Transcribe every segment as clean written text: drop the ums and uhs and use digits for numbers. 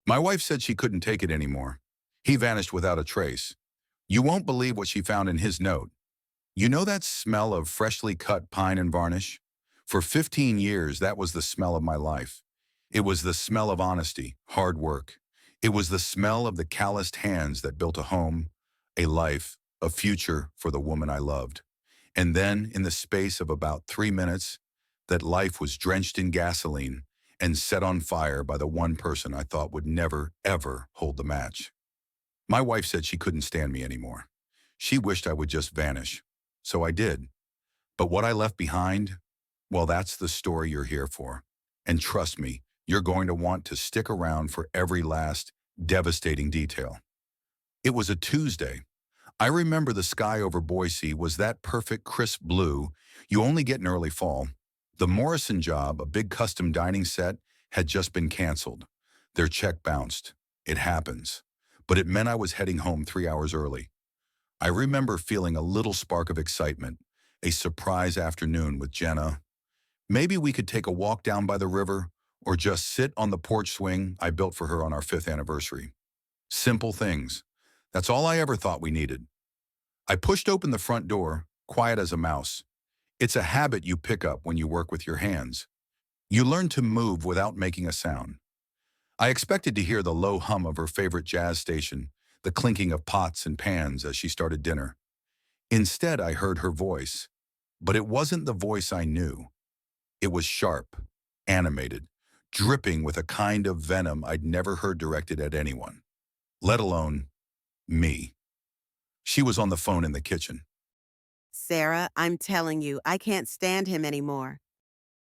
My wife said she couldn't take it anymore. He vanished without a trace. You won't believe what she found in his note. You know that smell of freshly cut pine and varnish? For 15 years, that was the smell of my life. It was the smell of honesty, hard work. It was the smell of the calloused hands that built a home, a life, a future for the woman I loved. And then, in the space of about 3 minutes, that life was drenched in gasoline and set on fire by the one person I thought would never, ever hold the match. My wife said she couldn't stand me anymore. She wished I would just vanish. So I did. But what I left behind, well, that's the story you're here for. And trust me, you're going to want to stick around for every last, devastating detail. It was a Tuesday. I remember the sky over Boise was that perfect crisp blue you only get in early fall. The Morrison job, a big custom dining set, had just been canceled. Their check bounced. It happens. But it meant I was heading home 3 hours early. I remember feeling a little spark of excitement, a surprise afternoon with Jenna. Maybe we could take a walk down by the river or just sit on the porch swing I built for her on our 5th anniversary. Simple things. That's all I ever thought we needed. I pushed open the front door, quiet as a mouse. It's a habit you pick up when you work with your hands. You learn to move without making a sound. I expected to hear the low hum of her favorite jazz station, the clinking of pots and pans as she started dinner. Instead, I heard her voice. But it wasn't the voice I knew. It was sharp, animated, dripping with a kind of venom I'd never heard directed at anyone, let alone me. She was on the phone in the kitchen. Sarah, I'm telling you, I can't stand him anymore.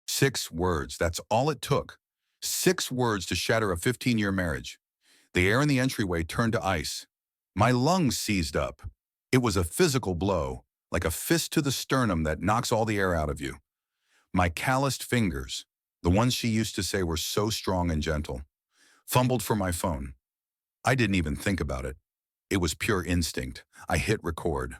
6 words, that's all it took. 6 words to shatter a 15-year marriage. The air in the entryway turned to ice. My lungs seized up. It was a physical blow, like a fist to the sternum that knocks all the air out of you. My calloused fingers, the ones she used to say were so strong and gentle, fumbled for my phone. I didn't even think about it. It was pure instinct. I hit record.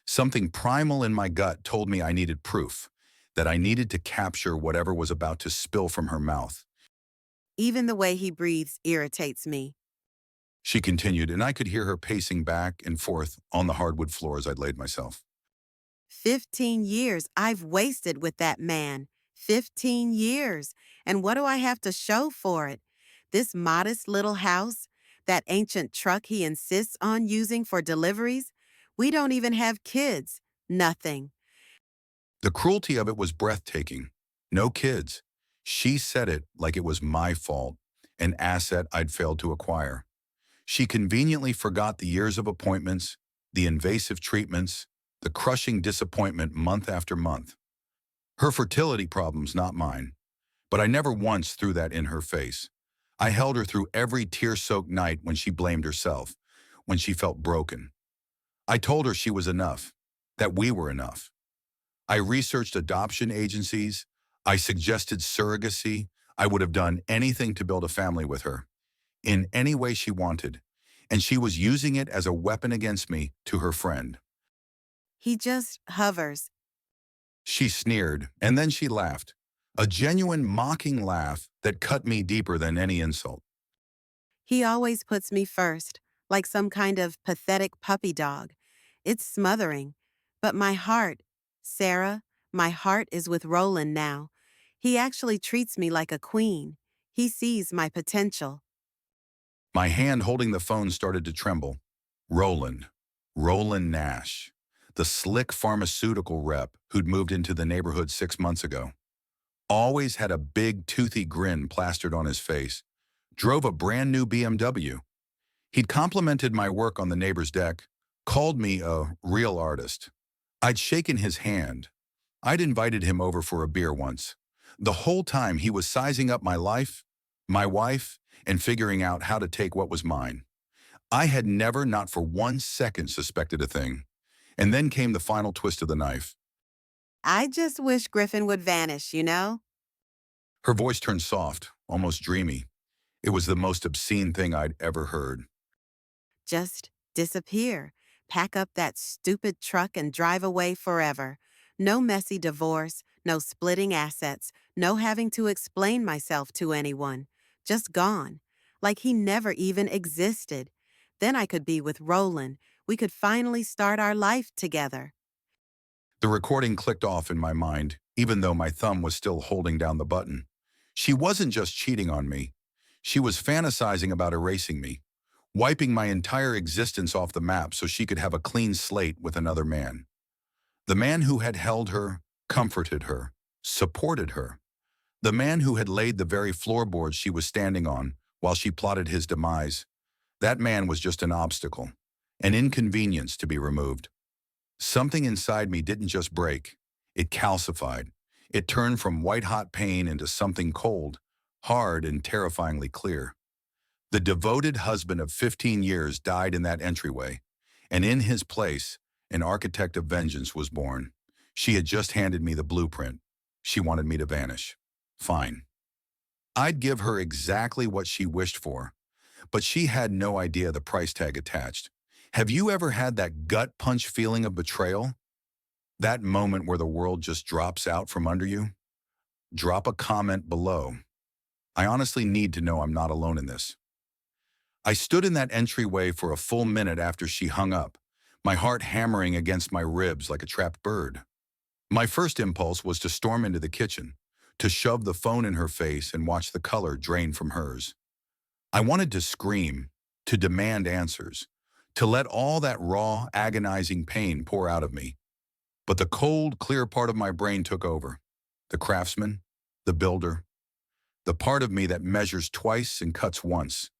Something primal in my gut told me I needed proof, that I needed to capture whatever was about to spill from her mouth. Even the way he breathes irritates me. She continued, and I could hear her pacing back and forth on the hardwood floor as I'd laid myself. 15 years I've wasted with that man. 15 years. And what do I have to show for it? This modest little house? That ancient truck he insists on using for deliveries? We don't even have kids. Nothing. The cruelty of it was breathtaking. No kids. She said it like it was my fault, an asset I'd failed to acquire. She conveniently forgot the years of appointments, the invasive treatments, the crushing disappointment month after month. Her fertility problems, not mine. But I never once threw that in her face. I held her through every tear-soaked night when she blamed herself, when she felt broken. I told her she was enough, that we were enough. I researched adoption agencies. I suggested surrogacy. I would have done anything to build a family with her, in any way she wanted, and she was using it as a weapon against me to her friend. He just hovers. She sneered, and then she laughed, a genuine mocking laugh that cut me deeper than any insult. He always puts me first, like some kind of pathetic puppy dog. It's smothering. But my heart, Sarah, my heart is with Roland now. He actually treats me like a queen. He sees my potential. My hand holding the phone started to tremble. Roland. Roland Nash. The slick pharmaceutical rep who'd moved into the neighborhood 6 months ago. Always had a big, toothy grin plastered on his face. Drove a brand new BMW. He'd complimented my work on the neighbor's deck, called me a real artist. I'd shaken his hand. I'd invited him over for a beer once. The whole time he was sizing up my life, my wife, and figuring out how to take what was mine. I had never, not for 1 second, suspected a thing. And then came the final twist of the knife. I just wish Griffin would vanish, you know? Her voice turned soft, almost dreamy. It was the most obscene thing I'd ever heard. Just disappear. Pack up that stupid truck and drive away forever. No messy divorce, no splitting assets, no having to explain myself to anyone. Just gone. like he never even existed. Then I could be with Roland. We could finally start our life together. The recording clicked off in my mind, even though my thumb was still holding down the button. She wasn't just cheating on me. She was fantasizing about erasing me, wiping my entire existence off the map so she could have a clean slate with another man. The man who had held her, comforted her, supported her. The man who had laid the very floorboards she was standing on while she plotted his demise. That man was just an obstacle, an inconvenience to be removed. Something inside me didn't just break, it calcified. It turned from white-hot pain into something cold, hard, and terrifyingly clear. The devoted husband of 15 years died in that entryway, and in his place, an architect of vengeance was born. She had just handed me the blueprint. She wanted me to vanish. Fine. I'd give her exactly what she wished for, but she had no idea the price tag attached. Have you ever had that gut punch feeling of betrayal? That moment where the world just drops out from under you? Drop a comment below. I honestly need to know I'm not alone in this. I stood in that entryway for a full minute after she hung up, my heart hammering against my ribs like a trapped bird. My first impulse was to storm into the kitchen, to shove the phone in her face and watch the color drain from hers. I wanted to scream, to demand answers, to let all that raw, agonizing pain pour out of me. But the cold, clear part of my brain took over. The craftsman, the builder, the part of me that measures twice and cuts once.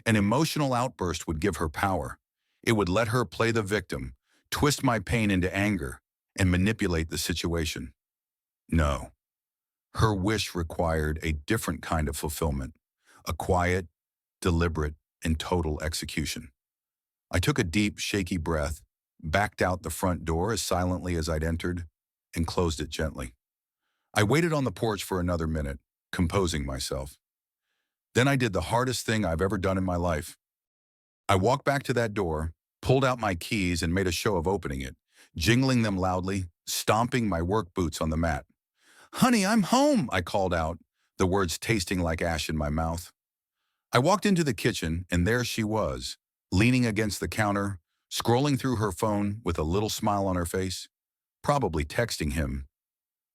An emotional outburst would give her power. It would let her play the victim, twist my pain into anger, and manipulate the situation. No. Her wish required a different kind of fulfillment, a quiet, deliberate, and total execution. I took a deep, shaky breath, backed out the front door as silently as I'd entered, and closed it gently. I waited on the porch for another minute, composing myself. Then I did the hardest thing I've ever done in my life. I walked back to that door, pulled out my keys, and made a show of opening it, jingling them loudly, stomping my work boots on the mat. "Honey, I'm home," I called out, the words tasting like ash in my mouth. I walked into the kitchen, and there she was, leaning against the counter, scrolling through her phone with a little smile on her face, probably texting him.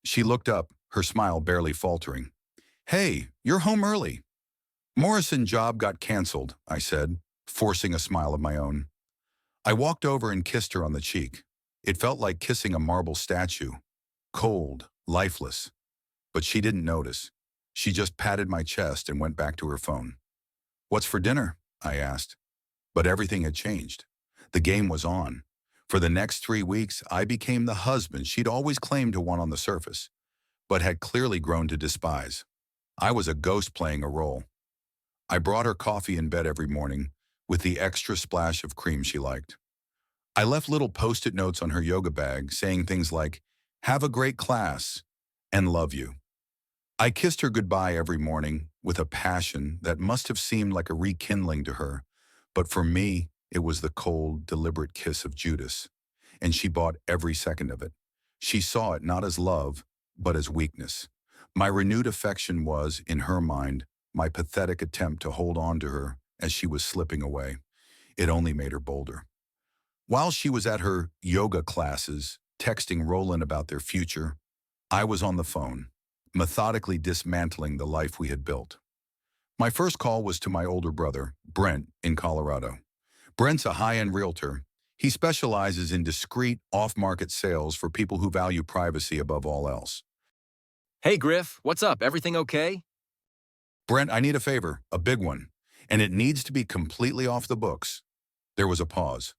She looked up, her smile barely faltering. "Hey, you're home early." "Morrison job got canceled," I said, forcing a smile of my own. I walked over and kissed her on the cheek. It felt like kissing a marble statue, cold, lifeless. But she didn't notice. She just patted my chest and went back to her phone. "What's for dinner?" I asked. But everything had changed. The game was on. For the next 3 weeks, I became the husband she'd always claimed to want on the surface, but had clearly grown to despise. I was a ghost playing a role. I brought her coffee in bed every morning, with the extra splash of cream she liked. I left little post-it notes on her yoga bag saying things like, "Have a great class," and "Love you." I kissed her goodbye every morning with a passion that must have seemed like a rekindling to her, but for me, it was the cold, deliberate kiss of Judas, and she bought every second of it. She saw it not as love, but as weakness. My renewed affection was, in her mind, my pathetic attempt to hold on to her as she was slipping away. It only made her bolder. While she was at her yoga classes, texting Roland about their future, I was on the phone, methodically dismantling the life we had built. My first call was to my older brother, Brent, in Colorado. Brent's a high-end realtor. He specializes in discreet, off-market sales for people who value privacy above all else. Hey Griff, what's up? Everything okay? "Brent, I need a favor, a big one, and it needs to be completely off the books." There was a pause.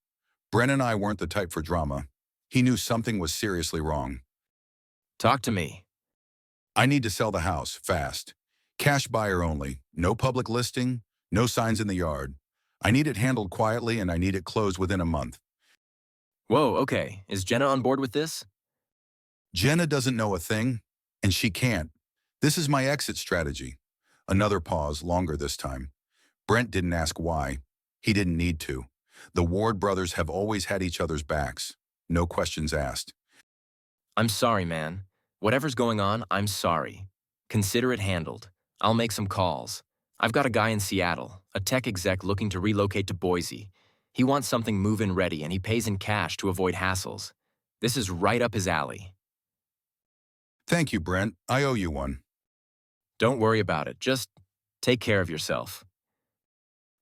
Brent and I weren't the type for drama. He knew something was seriously wrong. Talk to me. "I need to sell the house, fast. Cash buyer only, no public listing, no signs in the yard. I need it handled quietly and I need it closed within a month." Whoa, okay. Is Jenna on board with this? "Jenna doesn't know a thing, and she can't. This is my exit strategy." Another pause, longer this time. Brent didn't ask why. He didn't need to. The Ward brothers have always had each other's backs. No questions asked. I'm sorry, man. Whatever's going on, I'm sorry. Consider it handled. I'll make some calls. I've got a guy in Seattle, a tech exec looking to relocate to Boise. He wants something move-in ready and he pays in cash to avoid hassles. This is right up his alley. Thank you, Brent. I owe you one. Don't worry about it. Just take care of yourself.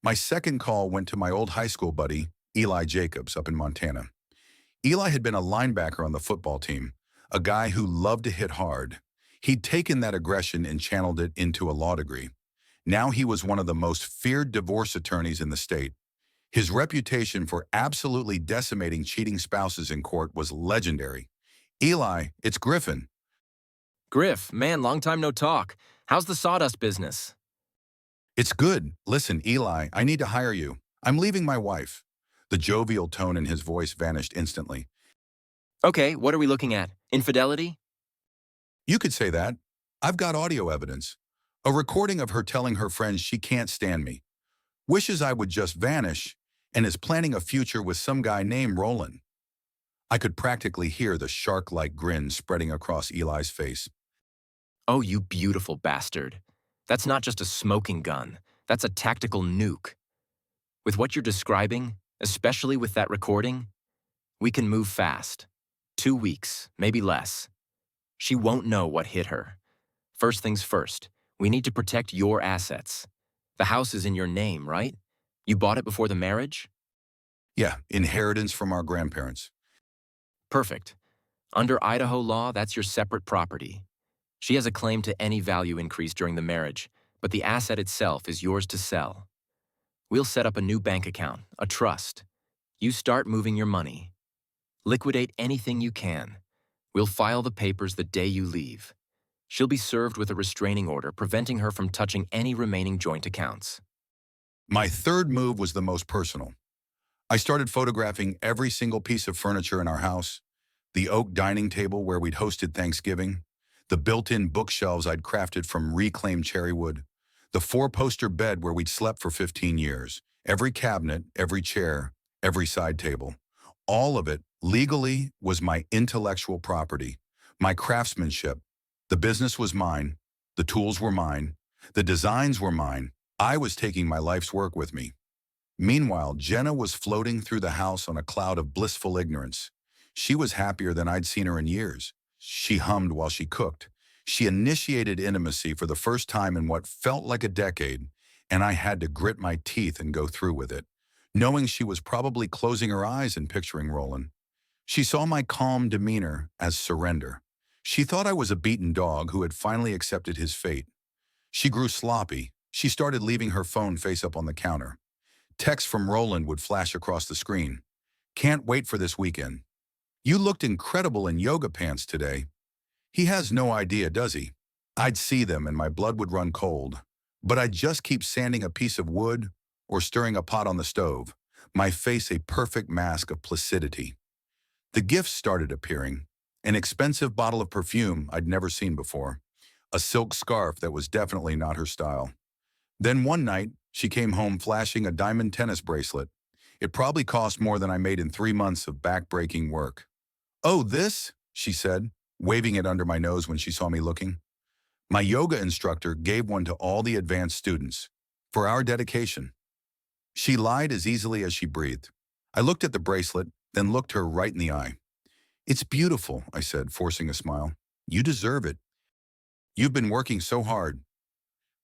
My second call went to my old high school buddy, Eli Jacobs, up in Montana. Eli had been a linebacker on the football team, a guy who loved to hit hard. He'd taken that aggression and channeled it into a law degree. Now he was one of the most feared divorce attorneys in the state. His reputation for absolutely decimating cheating spouses in court was legendary. Eli, it's Griffin. Griff, man, long time no talk. How's the sawdust business? It's good. Listen, Eli, I need to hire you. I'm leaving my wife. The jovial tone in his voice vanished instantly. Okay, what are we looking at? Infidelity? You could say that. I've got audio evidence. A recording of her telling her friends she can't stand me, wishes I would just vanish, and is planning a future with some guy named Roland. I could practically hear the shark-like grin spreading across Eli's face. Oh, you beautiful bastard. That's not just a smoking gun. That's a tactical nuke. With what you're describing, especially with that recording, we can move fast. 2 weeks, maybe less. She won't know what hit her. First things first, we need to protect your assets. The house is in your name, right? You bought it before the marriage? Yeah, inheritance from our grandparents. Perfect. Under Idaho law, that's your separate property. She has a claim to any value increase during the marriage, but the asset itself is yours to sell. We'll set up a new bank account, a trust. You start moving your money. Liquidate anything you can. We'll file the papers the day you leave. She'll be served with a restraining order preventing her from touching any remaining joint accounts. My third move was the most personal. I started photographing every single piece of furniture in our house, the oak dining table where we'd hosted Thanksgiving, the built-in bookshelves I'd crafted from reclaimed cherry wood, the 4-poster bed where we'd slept for 15 years, every cabinet, every chair, every side table. All of it, legally, was my intellectual property, my craftsmanship. The business was mine, the tools were mine, the designs were mine. I was taking my life's work with me. Meanwhile, Jenna was floating through the house on a cloud of blissful ignorance. She was happier than I'd seen her in years. She hummed while she cooked. She initiated intimacy for the first time in what felt like a decade, and I had to grit my teeth and go through with it, knowing she was probably closing her eyes and picturing Roland. She saw my calm demeanor as surrender. She thought I was a beaten dog who had finally accepted his fate. She grew sloppy. She started leaving her phone face up on the counter. Texts from Roland would flash across the screen. Can't wait for this weekend. You looked incredible in yoga pants today. He has no idea, does he? I'd see them and my blood would run cold. But I'd just keep sanding a piece of wood or stirring a pot on the stove, my face a perfect mask of placidity. The gifts started appearing. An expensive bottle of perfume I'd never seen before. A silk scarf that was definitely not her style. Then one night, she came home flashing a diamond tennis bracelet. It probably cost more than I made in 3 months of back-breaking work. "Oh, this?" she said, waving it under my nose when she saw me looking. My yoga instructor gave one to all the advanced students for our dedication. She lied as easily as she breathed. I looked at the bracelet, then looked her right in the eye. "It's beautiful," I said, forcing a smile. "You deserve it. You've been working so hard."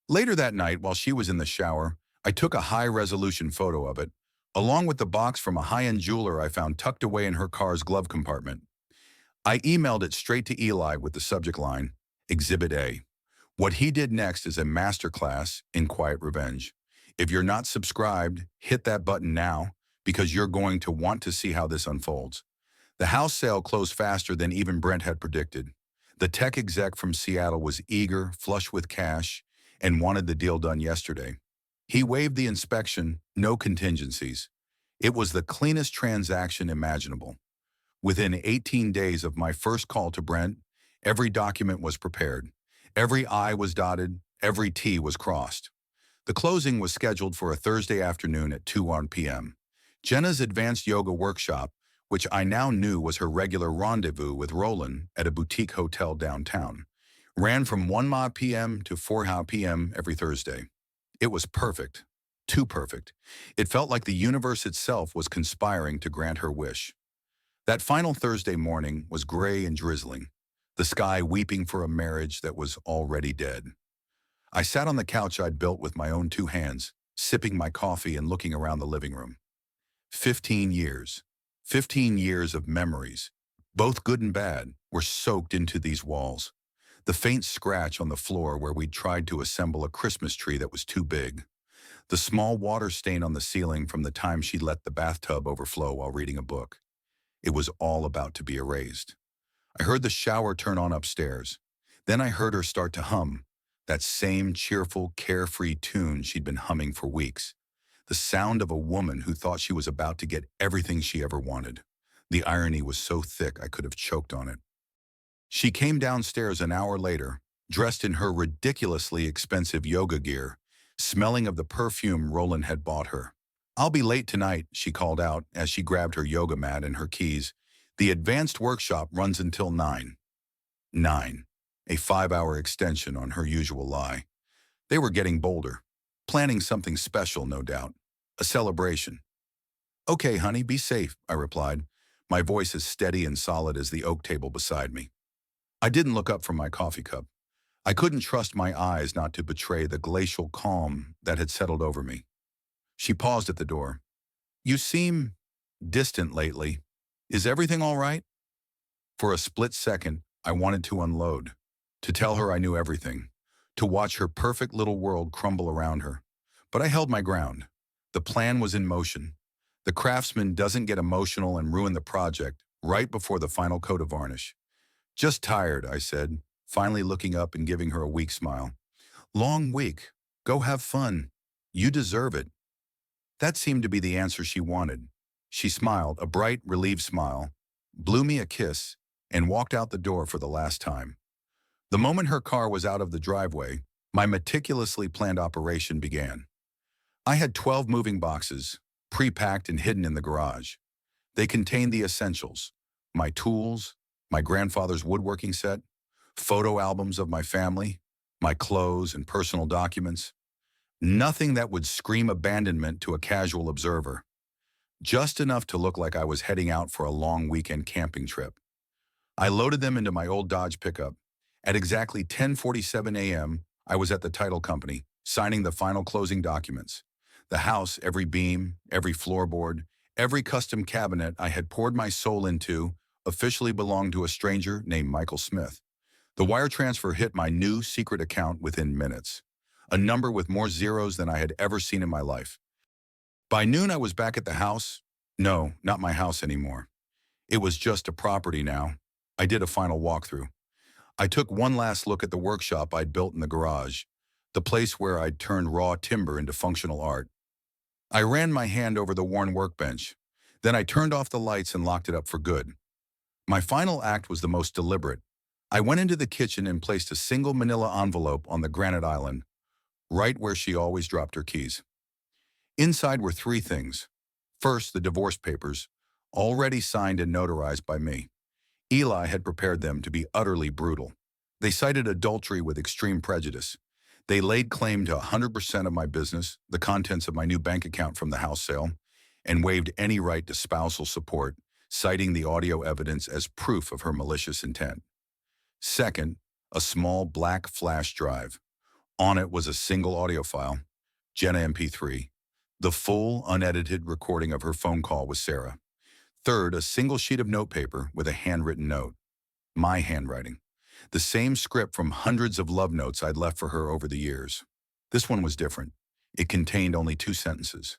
Later that night, while she was in the shower, I took a high-resolution photo of it, along with the box from a high-end jeweler I found tucked away in her car's glove compartment. I emailed it straight to Eli with the subject line, Exhibit A. What he did next is a masterclass in quiet revenge. If you're not subscribed, hit that button now, because you're going to want to see how this unfolds. The house sale closed faster than even Brent had predicted. The tech exec from Seattle was eager, flush with cash, and wanted the deal done yesterday. He waived the inspection, no contingencies. It was the cleanest transaction imaginable. Within 18 days of my first call to Brent, every document was prepared. Every I was dotted, every T was crossed. The closing was scheduled for a Thursday afternoon at 2 p.m. Jenna's advanced yoga workshop, which I now knew was her regular rendezvous with Roland at a boutique hotel downtown, ran from 1 p.m. to 4 p.m. every Thursday. It was perfect. Too perfect. It felt like the universe itself was conspiring to grant her wish. That final Thursday morning was gray and drizzling, the sky weeping for a marriage that was already dead. I sat on the couch I'd built with my own two hands, sipping my coffee and looking around the living room. 15 years. 15 years of memories, both good and bad, were soaked into these walls. The faint scratch on the floor where we'd tried to assemble a Christmas tree that was too big. The small water stain on the ceiling from the time she let the bathtub overflow while reading a book. It was all about to be erased. I heard the shower turn on upstairs. Then I heard her start to hum, that same cheerful, carefree tune she'd been humming for weeks. The sound of a woman who thought she was about to get everything she ever wanted. The irony was so thick I could have choked on it. She came downstairs an hour later, dressed in her ridiculously expensive yoga gear, smelling of the perfume Roland had bought her. "I'll be late tonight," she called out as she grabbed her yoga mat and her keys. "The advanced workshop runs until 9. 9. A 5-hour extension on her usual lie. They were getting bolder. Planning something special, no doubt. A celebration. "Okay, honey, be safe," I replied, my voice as steady and solid as the oak table beside me. I didn't look up from my coffee cup. I couldn't trust my eyes not to betray the glacial calm that had settled over me. She paused at the door. "You seem distant lately. Is everything all right?" For a split second, I wanted to unload, to tell her I knew everything, to watch her perfect little world crumble around her. But I held my ground. The plan was in motion. The craftsman doesn't get emotional and ruin the project right before the final coat of varnish. "Just tired," I said, finally looking up and giving her a weak smile. "Long week. Go have fun. You deserve it." That seemed to be the answer she wanted. She smiled, a bright, relieved smile, blew me a kiss, and walked out the door for the last time. The moment her car was out of the driveway, my meticulously planned operation began. I had 12 moving boxes, pre-packed and hidden in the garage. They contained the essentials: my tools, my grandfather's woodworking set, photo albums of my family, my clothes and personal documents. Nothing that would scream abandonment to a casual observer. Just enough to look like I was heading out for a long weekend camping trip. I loaded them into my old Dodge pickup. At exactly 10:47 a.m., I was at the title company, signing the final closing documents. The house, every beam, every floorboard, every custom cabinet I had poured my soul into, officially belonged to a stranger named Michael Smith. The wire transfer hit my new secret account within minutes, a number with more zeros than I had ever seen in my life. By noon, I was back at the house. No, not my house anymore. It was just a property now. I did a final walkthrough. I took one last look at the workshop I'd built in the garage, the place where I'd turned raw timber into functional art. I ran my hand over the worn workbench. Then I turned off the lights and locked it up for good. My final act was the most deliberate. I went into the kitchen and placed a single manila envelope on the granite island, right where she always dropped her keys. Inside were 3 things. First, the divorce papers, already signed and notarized by me. Eli had prepared them to be utterly brutal. They cited adultery with extreme prejudice. They laid claim to 100% of my business, the contents of my new bank account from the house sale, and waived any right to spousal support, citing the audio evidence as proof of her malicious intent. Second, a small black flash drive. On it was a single audio file, Jenna MP3, the full, unedited recording of her phone call with Sarah. Third, a single sheet of notepaper with a handwritten note. My handwriting. The same script from hundreds of love notes I'd left for her over the years. This one was different. It contained only 2 sentences.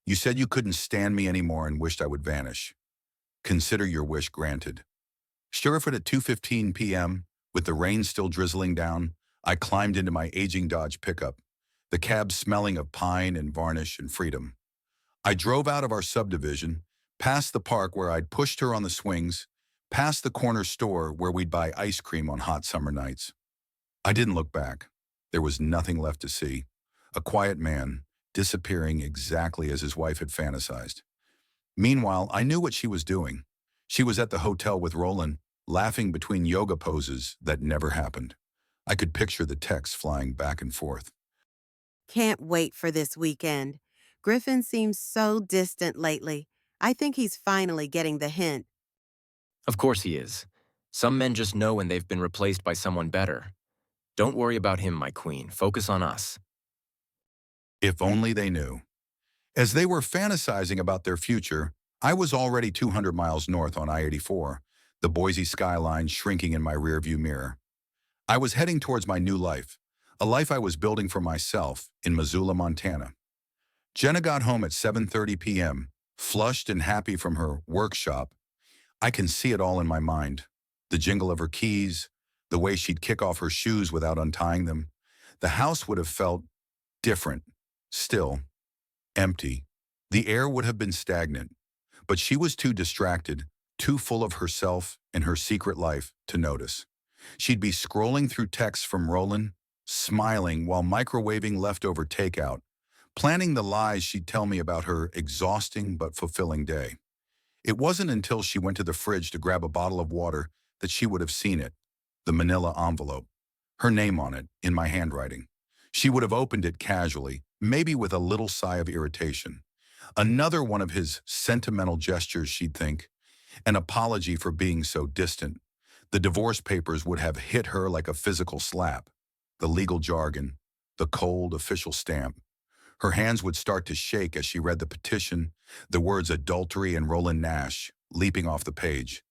"You said you couldn't stand me anymore and wished I would vanish. Consider your wish granted." Stir-fed at 2:15 p.m., with the rain still drizzling down, I climbed into my aging Dodge pickup, the cab smelling of pine and varnish and freedom. I drove out of our subdivision, past the park where I'd pushed her on the swings, past the corner store where we'd buy ice cream on hot summer nights. I didn't look back. There was nothing left to see. A quiet man, disappearing exactly as his wife had fantasized. Meanwhile, I knew what she was doing. She was at the hotel with Roland, laughing between yoga poses that never happened. I could picture the texts flying back and forth. Can't wait for this weekend. Griffin seems so distant lately. I think he's finally getting the hint. Of course he is. Some men just know when they've been replaced by someone better. Don't worry about him, my queen. Focus on us. If only they knew. As they were fantasizing about their future, I was already 200 miles north on I-84, the Boise skyline shrinking in my rearview mirror. I was heading towards my new life, a life I was building for myself in Missoula, Montana. Jenna got home at 7:30 p.m., flushed and happy from her workshop. I can see it all in my mind. The jingle of her keys, the way she'd kick off her shoes without untying them. The house would have felt different, still, empty. The air would have been stagnant, but she was too distracted, too full of herself and her secret life to notice. She'd be scrolling through texts from Roland, smiling while microwaving leftover takeout, planning the lies she'd tell me about her exhausting but fulfilling day. It wasn't until she went to the fridge to grab a bottle of water that she would have seen it, the manila envelope, her name on it, in my handwriting. She would have opened it casually, maybe with a little sigh of irritation. Another one of his sentimental gestures, she'd think, an apology for being so distant. The divorce papers would have hit her like a physical slap. The legal jargon, the cold official stamp. Her hands would start to shake as she read the petition, the words adultery and Roland Nash leaping off the page.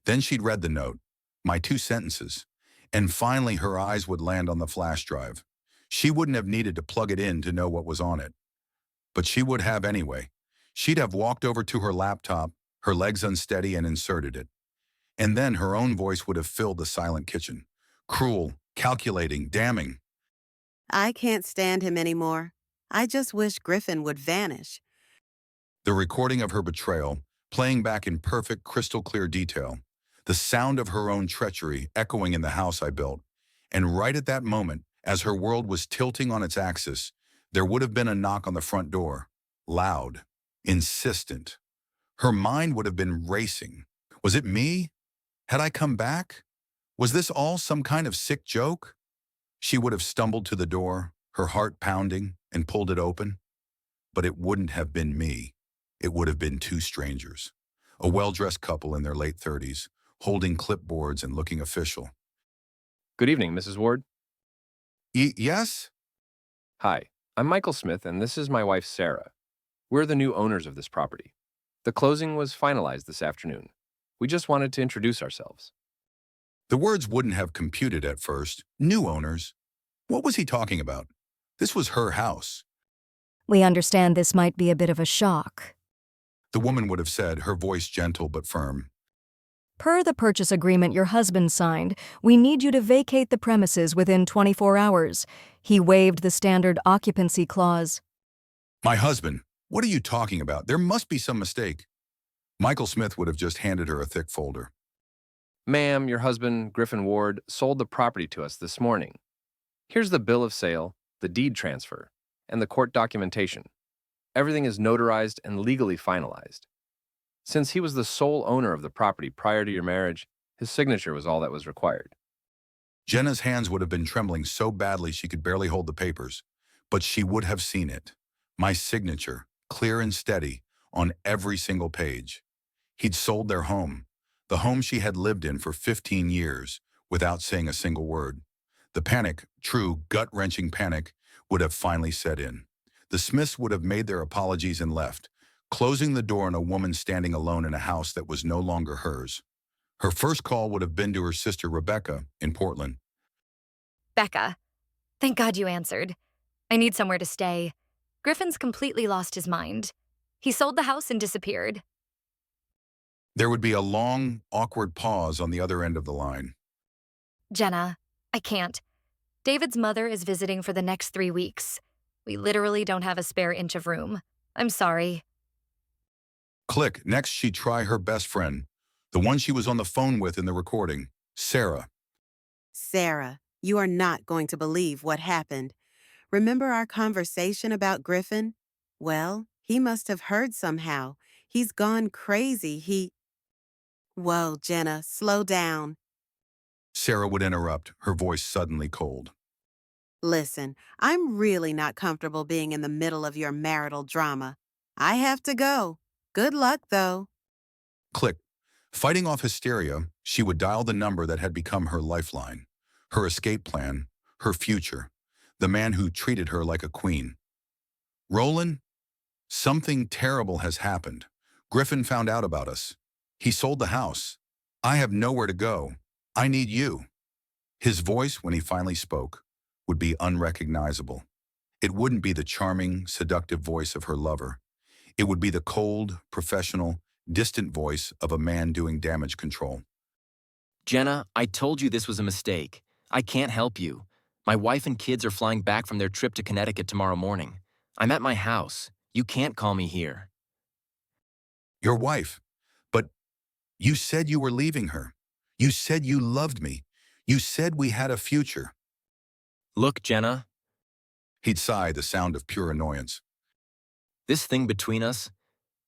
Then she'd read the note, my 2 sentences, and finally her eyes would land on the flash drive. She wouldn't have needed to plug it in to know what was on it. But she would have anyway. She'd have walked over to her laptop, her legs unsteady, and inserted it. And then her own voice would have filled the silent kitchen. Cruel, calculating, damning. I can't stand him anymore. I just wish Griffin would vanish. The recording of her betrayal, playing back in perfect, crystal-clear detail. The sound of her own treachery echoing in the house I built. And right at that moment, as her world was tilting on its axis, there would have been a knock on the front door. Loud, insistent. Her mind would have been racing. Was it me? Had I come back? Was this all some kind of sick joke? She would have stumbled to the door, her heart pounding, and pulled it open. But it wouldn't have been me. It would have been two strangers. A well-dressed couple in their late 30s, holding clipboards and looking official. Good evening, Mrs. Ward. Yes? Hi, I'm Michael Smith, and this is my wife, Sarah. We're the new owners of this property. The closing was finalized this afternoon. We just wanted to introduce ourselves. The words wouldn't have computed at first. New owners. What was he talking about? This was her house. We understand this might be a bit of a shock. The woman would have said, her voice gentle but firm. Per the purchase agreement your husband signed, we need you to vacate the premises within 24 hours. He waived the standard occupancy clause. My husband, what are you talking about? There must be some mistake. Michael Smith would have just handed her a thick folder. Ma'am, your husband, Griffin Ward, sold the property to us this morning. Here's the bill of sale, the deed transfer, and the court documentation. Everything is notarized and legally finalized. Since he was the sole owner of the property prior to your marriage, his signature was all that was required. Jenna's hands would have been trembling so badly she could barely hold the papers, but she would have seen it. My signature, clear and steady, on every single page. He'd sold their home, the home she had lived in for 15 years, without saying a single word. The panic, true gut-wrenching panic, would have finally set in. The Smiths would have made their apologies and left, closing the door on a woman standing alone in a house that was no longer hers. Her first call would have been to her sister Rebecca in Portland. Becca, thank God you answered. I need somewhere to stay. Griffin's completely lost his mind. He sold the house and disappeared. There would be a long, awkward pause on the other end of the line. Jenna, I can't. David's mother is visiting for the next 3 weeks. We literally don't have a spare inch of room. I'm sorry. Click. Next, she'd try her best friend, the one she was on the phone with in the recording, Sarah. Sarah, you are not going to believe what happened. Remember our conversation about Griffin? Well, he must have heard somehow. He's gone crazy. Whoa, Jenna, slow down. Sarah would interrupt, her voice suddenly cold. Listen, I'm really not comfortable being in the middle of your marital drama. I have to go. Good luck, though. Click. Fighting off hysteria, she would dial the number that had become her lifeline, her escape plan, her future, the man who treated her like a queen. Roland, something terrible has happened. Griffin found out about us. He sold the house. I have nowhere to go. I need you. His voice, when he finally spoke, would be unrecognizable. It wouldn't be the charming, seductive voice of her lover. It would be the cold, professional, distant voice of a man doing damage control. Jenna, I told you this was a mistake. I can't help you. My wife and kids are flying back from their trip to Connecticut tomorrow morning. I'm at my house. You can't call me here. Your wife. But you said you were leaving her. You said you loved me. You said we had a future. Look, Jenna, He'd sigh, the sound of pure annoyance. this thing between us,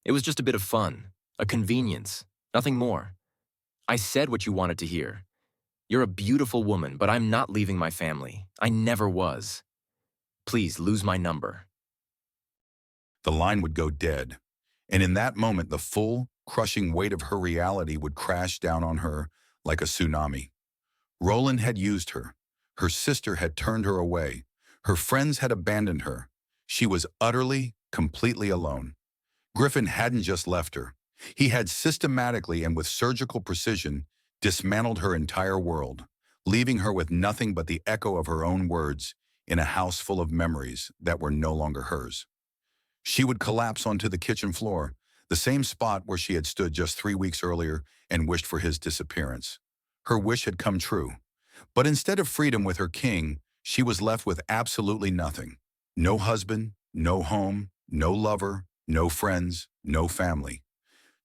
it was just a bit of fun, a convenience, nothing more. I said what you wanted to hear. You're a beautiful woman, but I'm not leaving my family. I never was. Please lose my number. The line would go dead, and in that moment the full, crushing weight of her reality would crash down on her like a tsunami. Roland had used her. Her sister had turned her away. Her friends had abandoned her. She was utterly, completely alone. Griffin hadn't just left her. He had systematically and with surgical precision dismantled her entire world, leaving her with nothing but the echo of her own words in a house full of memories that were no longer hers. She would collapse onto the kitchen floor, the same spot where she had stood just 3 weeks earlier and wished for his disappearance. Her wish had come true. But instead of freedom with her king, she was left with absolutely nothing. No husband, no home, no lover, no friends, no family.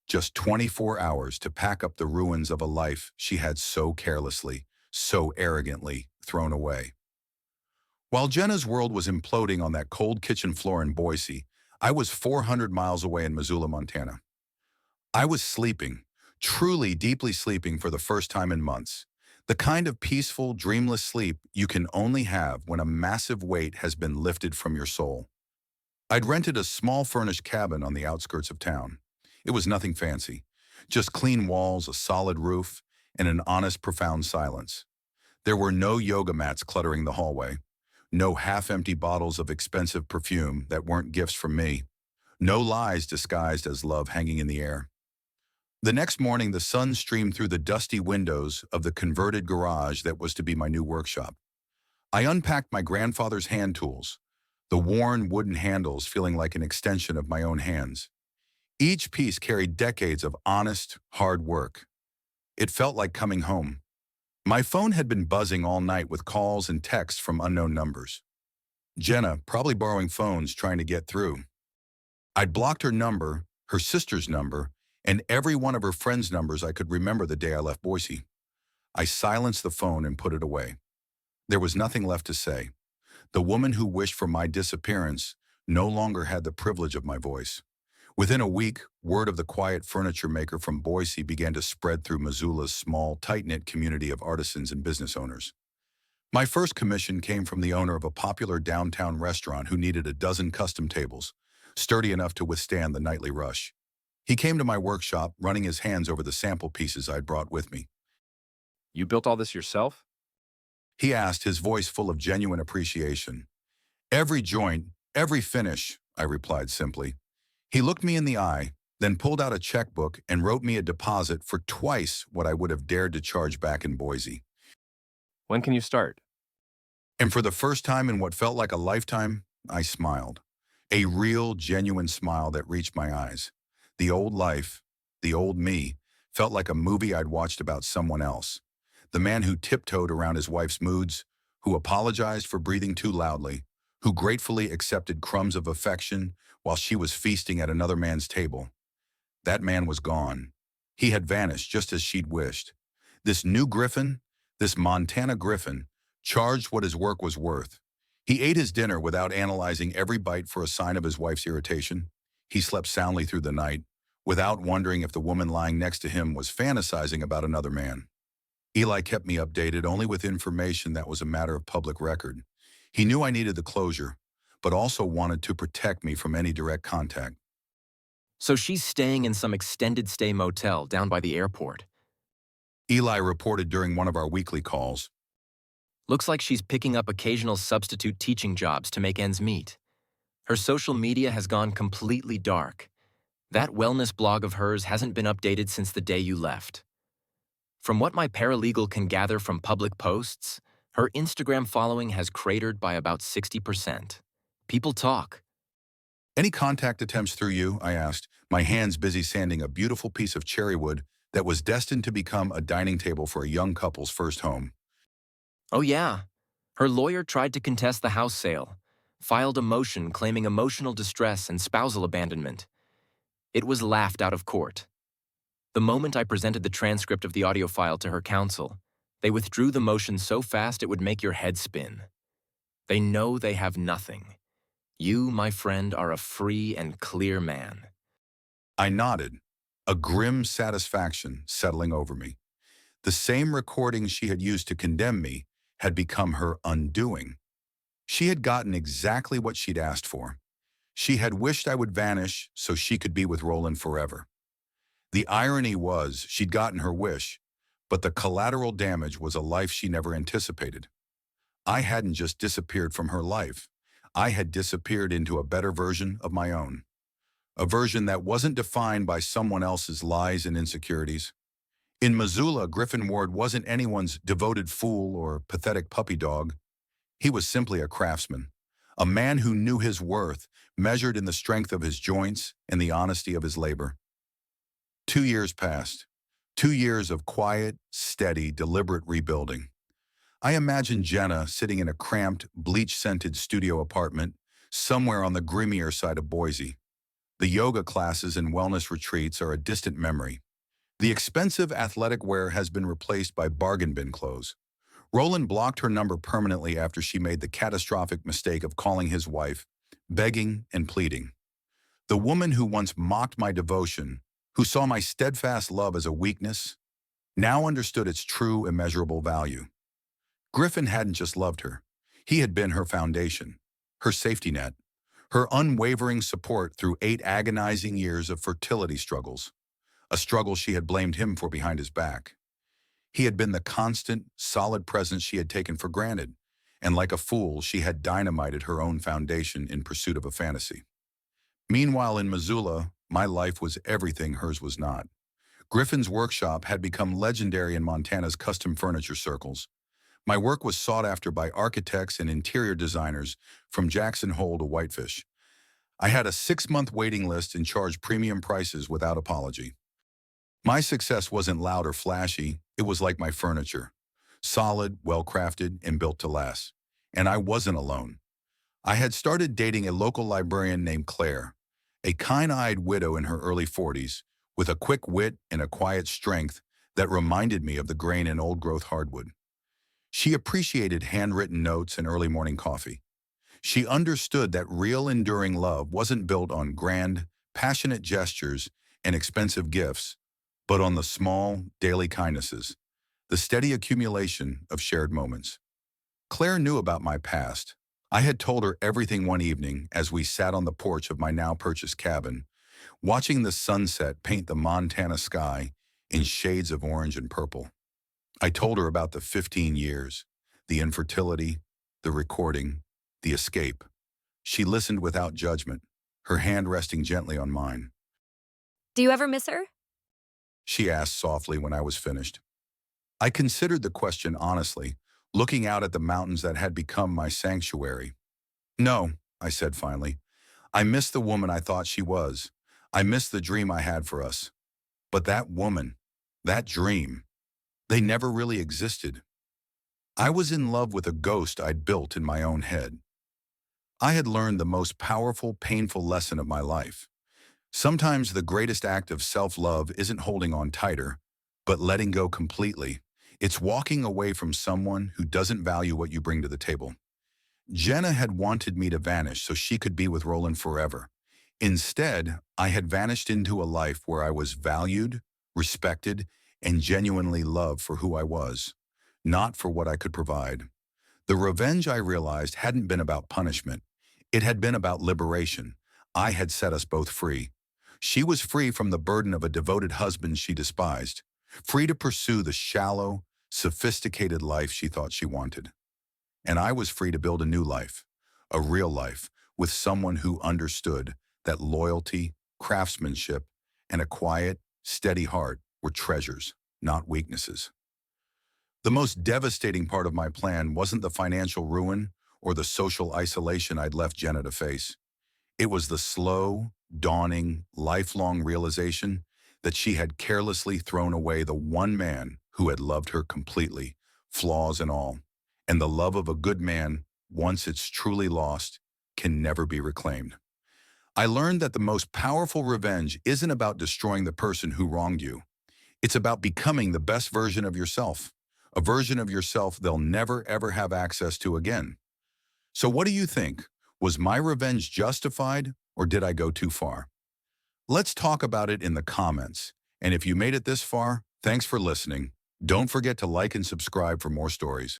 Just 24 hours to pack up the ruins of a life she had so carelessly, so arrogantly thrown away. While Jenna's world was imploding on that cold kitchen floor in Boise, I was 400 miles away in Missoula, Montana. I was sleeping, truly deeply sleeping for the first time in months. The kind of peaceful, dreamless sleep you can only have when a massive weight has been lifted from your soul. I'd rented a small furnished cabin on the outskirts of town. It was nothing fancy, just clean walls, a solid roof, and an honest, profound silence. There were no yoga mats cluttering the hallway, no half-empty bottles of expensive perfume that weren't gifts from me, no lies disguised as love hanging in the air. The next morning, the sun streamed through the dusty windows of the converted garage that was to be my new workshop. I unpacked my grandfather's hand tools, the worn wooden handles feeling like an extension of my own hands. Each piece carried decades of honest, hard work. It felt like coming home. My phone had been buzzing all night with calls and texts from unknown numbers. Jenna, probably borrowing phones trying to get through. I'd blocked her number, her sister's number, and every one of her friends' numbers I could remember the day I left Boise. I silenced the phone and put it away. There was nothing left to say. The woman who wished for my disappearance no longer had the privilege of my voice. Within a week, word of the quiet furniture maker from Boise began to spread through Missoula's small, tight-knit community of artisans and business owners. My first commission came from the owner of a popular downtown restaurant who needed a dozen custom tables, sturdy enough to withstand the nightly rush. He came to my workshop, running his hands over the sample pieces I'd brought with me. You built all this yourself? He asked, his voice full of genuine appreciation. Every joint, every finish, I replied simply. He looked me in the eye, then pulled out a checkbook and wrote me a deposit for twice what I would have dared to charge back in Boise. When can you start? And for the first time in what felt like a lifetime, I smiled. A real, genuine smile that reached my eyes. The old life, the old me, felt like a movie I'd watched about someone else. The man who tiptoed around his wife's moods, who apologized for breathing too loudly, who gratefully accepted crumbs of affection while she was feasting at another man's table. That man was gone. He had vanished just as she'd wished. This new Griffin, this Montana Griffin, charged what his work was worth. He ate his dinner without analyzing every bite for a sign of his wife's irritation. He slept soundly through the night, without wondering if the woman lying next to him was fantasizing about another man. Eli kept me updated only with information that was a matter of public record. He knew I needed the closure, but also wanted to protect me from any direct contact. So she's staying in some extended stay motel down by the airport. Eli reported during one of our weekly calls. Looks like she's picking up occasional substitute teaching jobs to make ends meet. Her social media has gone completely dark. That wellness blog of hers hasn't been updated since the day you left. From what my paralegal can gather from public posts, her Instagram following has cratered by about 60%. People talk. Any contact attempts through you? I asked, my hands busy sanding a beautiful piece of cherry wood that was destined to become a dining table for a young couple's first home. Oh yeah, her lawyer tried to contest the house sale, filed a motion claiming emotional distress and spousal abandonment. It was laughed out of court. The moment I presented the transcript of the audio file to her counsel, they withdrew the motion so fast it would make your head spin. They know they have nothing. You, my friend, are a free and clear man. I nodded, a grim satisfaction settling over me. The same recording she had used to condemn me had become her undoing. She had gotten exactly what she'd asked for. She had wished I would vanish so she could be with Roland forever. The irony was she'd gotten her wish, but the collateral damage was a life she never anticipated. I hadn't just disappeared from her life. I had disappeared into a better version of my own. A version that wasn't defined by someone else's lies and insecurities. In Missoula, Griffin Ward wasn't anyone's devoted fool or pathetic puppy dog. He was simply a craftsman, a man who knew his worth, measured in the strength of his joints and the honesty of his labor. 2 years passed. 2 years of quiet, steady, deliberate rebuilding. I imagined Jenna sitting in a cramped, bleach-scented studio apartment somewhere on the grimmier side of Boise. The yoga classes and wellness retreats are a distant memory. The expensive athletic wear has been replaced by bargain bin clothes. Roland blocked her number permanently after she made the catastrophic mistake of calling his wife, begging and pleading. The woman who once mocked my devotion, who saw my steadfast love as a weakness, now understood its true immeasurable value. Griffin hadn't just loved her. He had been her foundation, her safety net, her unwavering support through 8 agonizing years of fertility struggles, a struggle she had blamed him for behind his back. He had been the constant, solid presence she had taken for granted, and like a fool, she had dynamited her own foundation in pursuit of a fantasy. Meanwhile, in Missoula, my life was everything hers was not. Griffin's workshop had become legendary in Montana's custom furniture circles. My work was sought after by architects and interior designers from Jackson Hole to Whitefish. I had a 6-month waiting list and charged premium prices without apology. My success wasn't loud or flashy, it was like my furniture. Solid, well-crafted, and built to last. And I wasn't alone. I had started dating a local librarian named Claire, a kind-eyed widow in her early 40s, with a quick wit and a quiet strength that reminded me of the grain in old-growth hardwood. She appreciated handwritten notes and early morning coffee. She understood that real enduring love wasn't built on grand, passionate gestures and expensive gifts, but on the small, daily kindnesses, the steady accumulation of shared moments. Claire knew about my past. I had told her everything one evening as we sat on the porch of my now-purchased cabin, watching the sunset paint the Montana sky in shades of orange and purple. I told her about the 15 years, the infertility, the recording, the escape. She listened without judgment, her hand resting gently on mine. Do you ever miss her? She asked softly when I was finished. I considered the question honestly, looking out at the mountains that had become my sanctuary. No, I said finally. I miss the woman I thought she was. I miss the dream I had for us. But that woman, that dream, they never really existed. I was in love with a ghost I'd built in my own head. I had learned the most powerful, painful lesson of my life. Sometimes the greatest act of self-love isn't holding on tighter, but letting go completely. It's walking away from someone who doesn't value what you bring to the table. Jenna had wanted me to vanish so she could be with Roland forever. Instead, I had vanished into a life where I was valued, respected, and genuinely loved for who I was, not for what I could provide. The revenge, I realized, hadn't been about punishment. It had been about liberation. I had set us both free. She was free from the burden of a devoted husband she despised, free to pursue the shallow, sophisticated life she thought she wanted. And I was free to build a new life, a real life, with someone who understood that loyalty, craftsmanship, and a quiet, steady heart were treasures, not weaknesses. The most devastating part of my plan wasn't the financial ruin or the social isolation I'd left Jenna to face. It was the slow, dawning, lifelong realization that she had carelessly thrown away the one man who had loved her completely, flaws and all. And the love of a good man, once it's truly lost, can never be reclaimed. I learned that the most powerful revenge isn't about destroying the person who wronged you. It's about becoming the best version of yourself, a version of yourself they'll never ever have access to again. So what do you think? Was my revenge justified, or did I go too far? Let's talk about it in the comments. And if you made it this far, thanks for listening. Don't forget to like and subscribe for more stories.